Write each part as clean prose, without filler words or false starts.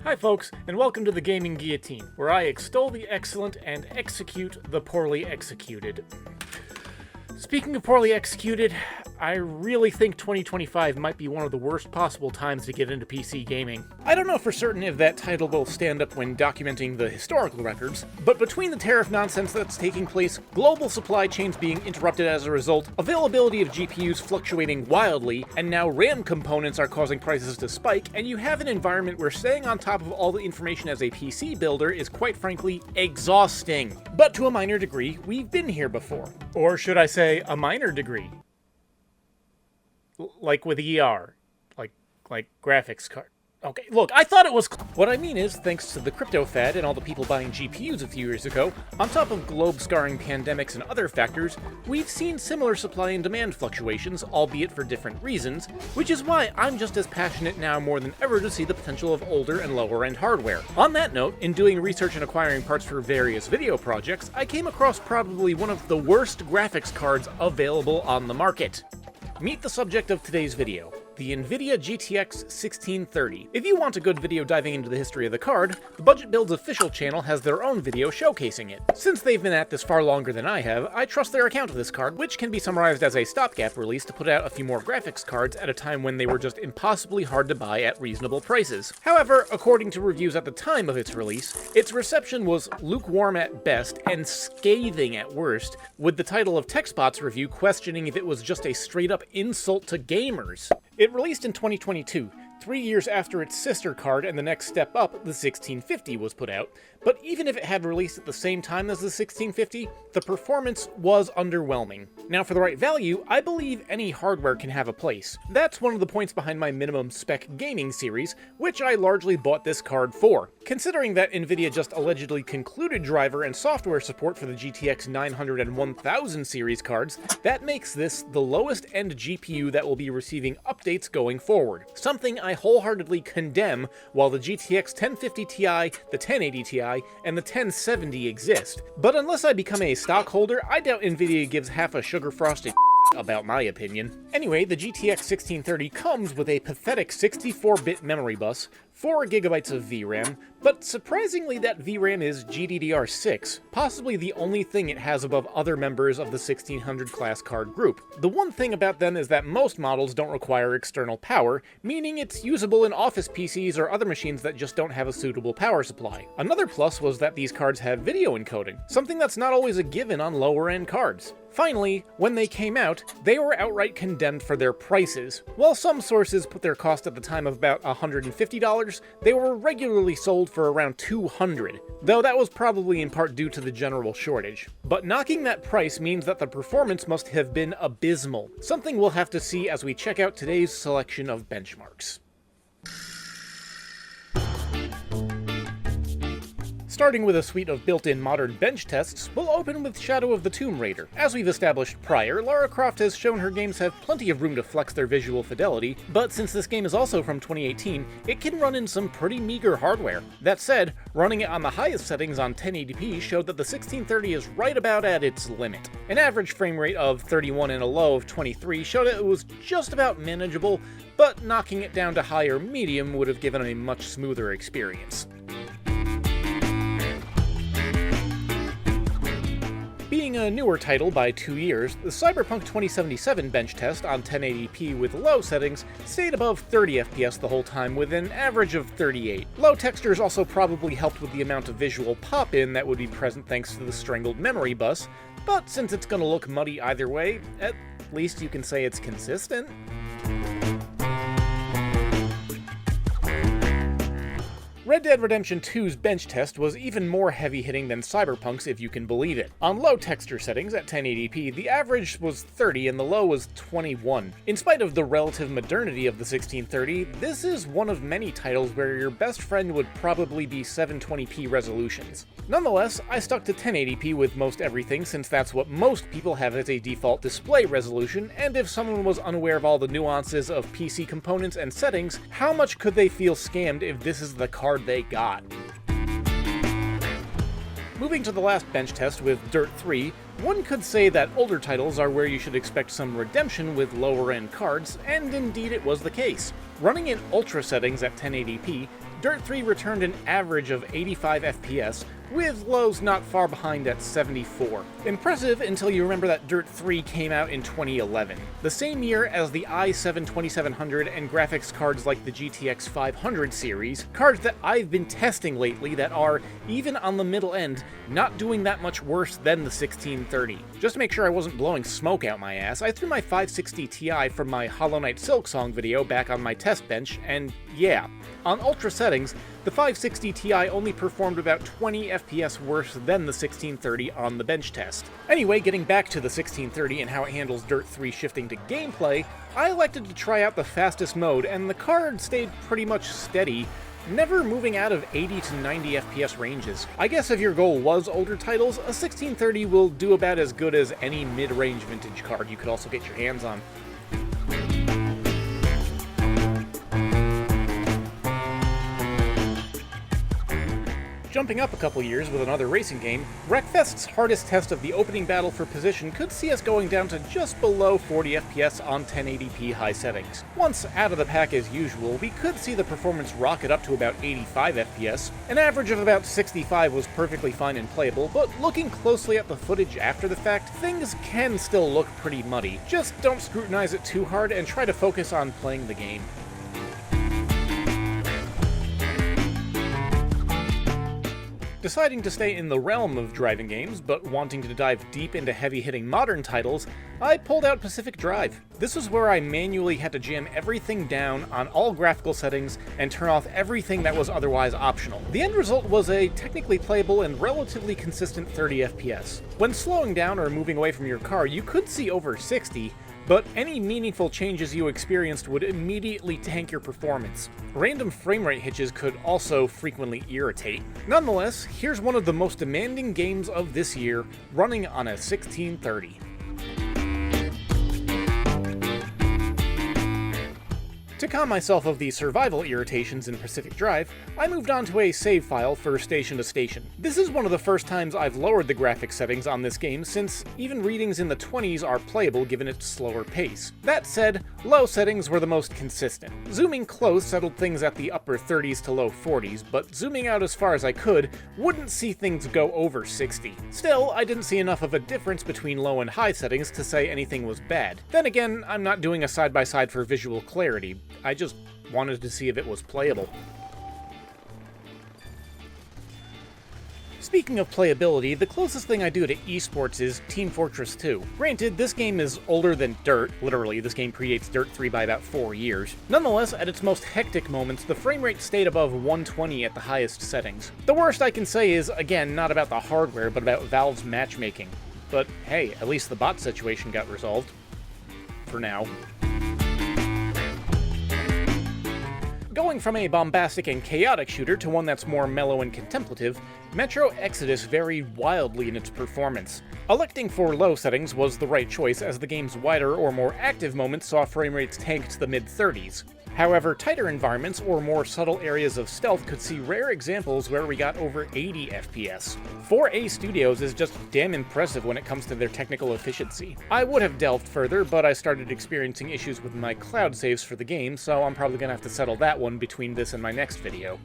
Hi folks, and welcome to the Gaming Guillotine, where I extol the excellent and execute the poorly executed. Speaking of poorly executed, I really think 2025 might be one of the worst possible times to get into PC gaming. I don't know for certain if that title will stand up when documenting the historical records, but between the tariff nonsense that's taking place, global supply chains being interrupted as a result, availability of GPUs fluctuating wildly, and now RAM components are causing prices to spike, and you have an environment where staying on top of all the information as a PC builder is quite frankly exhausting. But to a minor degree, we've been here before. Or should I say, a minor degree. Like with ER. Like graphics card. Okay, look, I thought it was... What I mean is, thanks to the crypto fad and all the people buying GPUs a few years ago, on top of globe-scarring pandemics and other factors, we've seen similar supply and demand fluctuations, albeit for different reasons, which is why I'm just as passionate now more than ever to see the potential of older and lower-end hardware. On that note, in doing research and acquiring parts for various video projects, I came across probably one of the worst graphics cards available on the market. Meet the subject of today's video, the NVIDIA GTX 1630. If you want a good video diving into the history of the card, the Budget Builds official channel has their own video showcasing it. Since they've been at this far longer than I have, I trust their account of this card, which can be summarized as a stopgap release to put out a few more graphics cards at a time when they were just impossibly hard to buy at reasonable prices. However, according to reviews at the time of its release, its reception was lukewarm at best and scathing at worst, with the title of TechSpot's review questioning if it was just a straight-up insult to gamers. It released in 2022, 3 years after its sister card and the next step up, the 1650, was put out, but even if it had released at the same time as the 1650, the performance was underwhelming. Now for the right value, I believe any hardware can have a place. That's one of the points behind my minimum spec gaming series, which I largely bought this card for. Considering that NVIDIA just allegedly concluded driver and software support for the GTX 900 and 1000 series cards, that makes this the lowest end GPU that will be receiving updates going forward. Something I wholeheartedly condemn while the GTX 1050 Ti, the 1080 Ti, and the 1070 exist. But unless I become a stockholder, I doubt NVIDIA gives half a sugar-frosted about my opinion. Anyway, the GTX 1630 comes with a pathetic 64-bit memory bus, 4 GB of VRAM, but surprisingly that VRAM is GDDR6, possibly the only thing it has above other members of the 1600 class card group. The one thing about them is that most models don't require external power, meaning it's usable in office PCs or other machines that just don't have a suitable power supply. Another plus was that these cards have video encoding, something that's not always a given on lower-end cards. Finally, when they came out, they were outright condemned for their prices. While some sources put their cost at the time of about $150, they were regularly sold for around $200, though that was probably in part due to the general shortage. But knocking that price means that the performance must have been abysmal, something we'll have to see as we check out today's selection of benchmarks. Starting with a suite of built-in modern bench tests, we'll open with Shadow of the Tomb Raider. As we've established prior, Lara Croft has shown her games have plenty of room to flex their visual fidelity, but since this game is also from 2018, it can run in some pretty meager hardware. That said, running it on the highest settings on 1080p showed that the 1630 is right about at its limit. An average frame rate of 31 and a low of 23 showed it was just about manageable, but knocking it down to high or medium would have given a much smoother experience. Being a newer title by 2 years, the Cyberpunk 2077 bench test on 1080p with low settings stayed above 30 FPS the whole time with an average of 38. Low textures also probably helped with the amount of visual pop-in that would be present thanks to the strangled memory bus, but since it's gonna look muddy either way, at least you can say it's consistent. Red Dead Redemption 2's bench test was even more heavy-hitting than Cyberpunk's if you can believe it. On low texture settings at 1080p, the average was 30 and the low was 21. In spite of the relative modernity of the 1630, this is one of many titles where your best friend would probably be 720p resolutions. Nonetheless, I stuck to 1080p with most everything since that's what most people have as a default display resolution, and if someone was unaware of all the nuances of PC components and settings, how much could they feel scammed if this is the card they got? Moving to the last bench test with Dirt 3, one could say that older titles are where you should expect some redemption with lower-end cards, and indeed it was the case. Running in ultra settings at 1080p, Dirt 3 returned an average of 85 FPS, with lows not far behind at 74. Impressive until you remember that Dirt 3 came out in 2011, the same year as the i7-2700 and graphics cards like the GTX 500 series, cards that I've been testing lately that are, even on the middle end, not doing that much worse than the 1630. Just to make sure I wasn't blowing smoke out my ass, I threw my 560 Ti from my Hollow Knight Silksong video back on my test bench, and yeah, on ultra settings, the 560 Ti only performed about 20 FPS worse than the 1630 on the bench test. Anyway, getting back to the 1630 and how it handles Dirt 3 shifting to gameplay, I elected to try out the fastest mode, and the card stayed pretty much steady, never moving out of 80 to 90 FPS ranges. I guess if your goal was older titles, a 1630 will do about as good as any mid-range vintage card you could also get your hands on. Jumping up a couple years with another racing game, Wreckfest's hardest test of the opening battle for position could see us going down to just below 40 FPS on 1080p high settings. Once out of the pack as usual, we could see the performance rocket up to about 85 FPS. An average of about 65 was perfectly fine and playable, but looking closely at the footage after the fact, things can still look pretty muddy. Just don't scrutinize it too hard and try to focus on playing the game. Deciding to stay in the realm of driving games, but wanting to dive deep into heavy-hitting modern titles, I pulled out Pacific Drive. This was where I manually had to jam everything down on all graphical settings and turn off everything that was otherwise optional. The end result was a technically playable and relatively consistent 30 FPS. When slowing down or moving away from your car, you could see over 60, but any meaningful changes you experienced would immediately tank your performance. Random frame rate hitches could also frequently irritate. Nonetheless, here's one of the most demanding games of this year, running on a 1630. To calm myself of the survival irritations in Pacific Drive, I moved on to a save file for station to station. This is one of the first times I've lowered the graphics settings on this game, since even readings in the 20s are playable given its slower pace. That said, low settings were the most consistent. Zooming close settled things at the upper 30s to low 40s, but zooming out as far as I could wouldn't see things go over 60. Still, I didn't see enough of a difference between low and high settings to say anything was bad. Then again, I'm not doing a side-by-side for visual clarity. I just wanted to see if it was playable. Speaking of playability, the closest thing I do to esports is Team Fortress 2. Granted, this game is older than Dirt. Literally, this game predates Dirt 3 by about 4 years. Nonetheless, at its most hectic moments, the frame rate stayed above 120 at the highest settings. The worst I can say is, again, not about the hardware, but about Valve's matchmaking. But hey, at least the bot situation got resolved. For now. Going from a bombastic and chaotic shooter to one that's more mellow and contemplative, Metro Exodus varied wildly in its performance. Electing for low settings was the right choice, as the game's wider or more active moments saw frame rates tank to the mid-30s. However, tighter environments or more subtle areas of stealth could see rare examples where we got over 80 FPS. 4A Studios is just damn impressive when it comes to their technical efficiency. I would have delved further, but I started experiencing issues with my cloud saves for the game, so I'm probably gonna have to settle that one between this and my next video.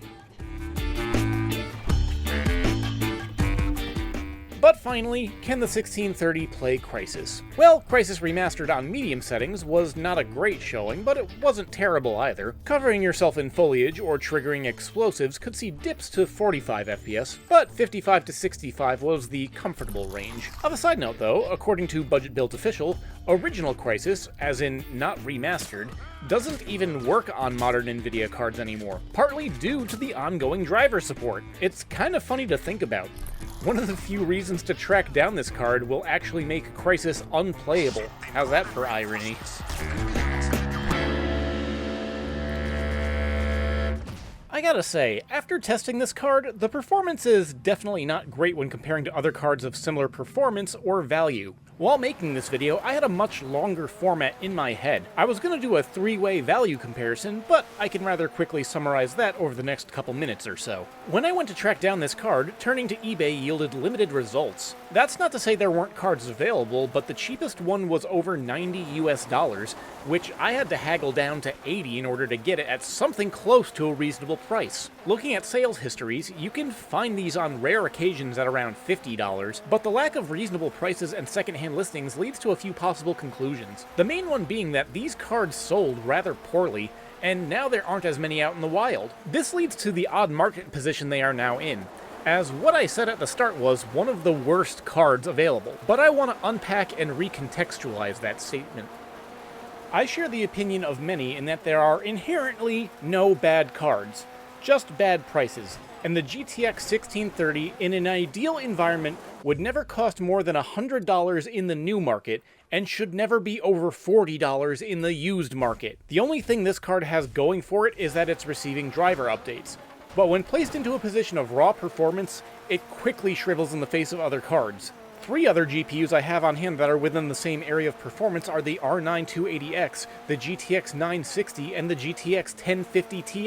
But finally, can the 1630 play Crysis? Well, Crysis Remastered on medium settings was not a great showing, but it wasn't terrible either. Covering yourself in foliage or triggering explosives could see dips to 45 FPS, but 55 to 65 was the comfortable range. Of a side note though, according to Budget Built Official, original Crysis, as in not remastered, doesn't even work on modern NVIDIA cards anymore, partly due to the ongoing driver support. It's kind of funny to think about. One of the few reasons to track down this card will actually make Crysis unplayable. How's that for irony? I gotta say, after testing this card, the performance is definitely not great when comparing to other cards of similar performance or value. While making this video, I had a much longer format in my head. I was going to do a three-way value comparison, but I can rather quickly summarize that over the next couple minutes or so. When I went to track down this card, turning to eBay yielded limited results. That's not to say there weren't cards available, but the cheapest one was over $90 US, which I had to haggle down to 80 in order to get it at something close to a reasonable price. Looking at sales histories, you can find these on rare occasions at around $50, but the lack of reasonable prices and secondhand listings leads to a few possible conclusions. The main one being that these cards sold rather poorly, and now there aren't as many out in the wild. This leads to the odd market position they are now in, as what I said at the start was one of the worst cards available. But I want to unpack and recontextualize that statement. I share the opinion of many in that there are inherently no bad cards, just bad prices, and the GTX 1630 in an ideal environment would never cost more than $100 in the new market and should never be over $40 in the used market. The only thing this card has going for it is that it's receiving driver updates, but when placed into a position of raw performance, it quickly shrivels in the face of other cards. Three other GPUs I have on hand that are within the same area of performance are the R9 280X, the GTX 960, and the GTX 1050 Ti.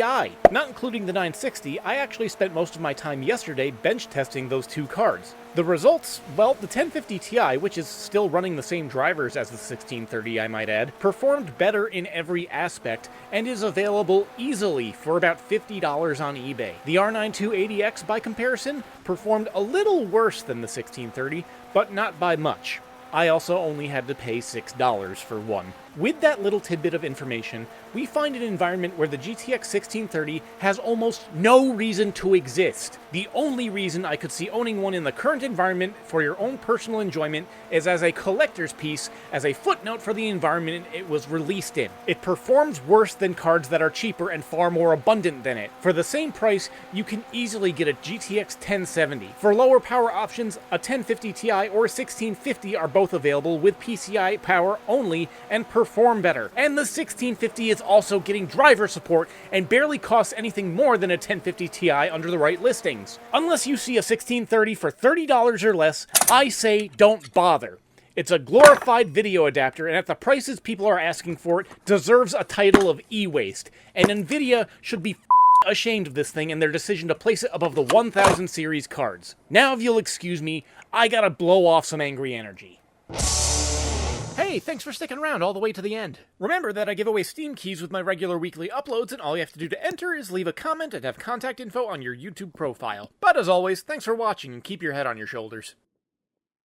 Not including the 960, I actually spent most of my time yesterday bench testing those two cards. The results, well, the 1050 Ti, which is still running the same drivers as the 1630 I might add, performed better in every aspect and is available easily for about $50 on eBay. The R9 280X, by comparison, performed a little worse than the 1630, but not by much. I also only had to pay $6 for one. With that little tidbit of information, we find an environment where the GTX 1630 has almost no reason to exist. The only reason I could see owning one in the current environment for your own personal enjoyment is as a collector's piece, as a footnote for the environment it was released in. It performs worse than cards that are cheaper and far more abundant than it. For the same price, you can easily get a GTX 1070. For lower power options, a 1050 Ti or 1650 are both available with PCI power only and perform better. And the 1650 is also getting driver support and barely costs anything more than a 1050 Ti under the right listings. Unless you see a 1630 for $30 or less, I say don't bother. It's a glorified video adapter, and at the prices people are asking for it, deserves a title of e-waste. And NVIDIA should be ashamed of this thing and their decision to place it above the 1000 series cards. Now, if you'll excuse me, I gotta blow off some angry energy. Hey, thanks for sticking around all the way to the end. Remember that I give away Steam keys with my regular weekly uploads, and all you have to do to enter is leave a comment and have contact info on your YouTube profile. But as always, thanks for watching and keep your head on your shoulders.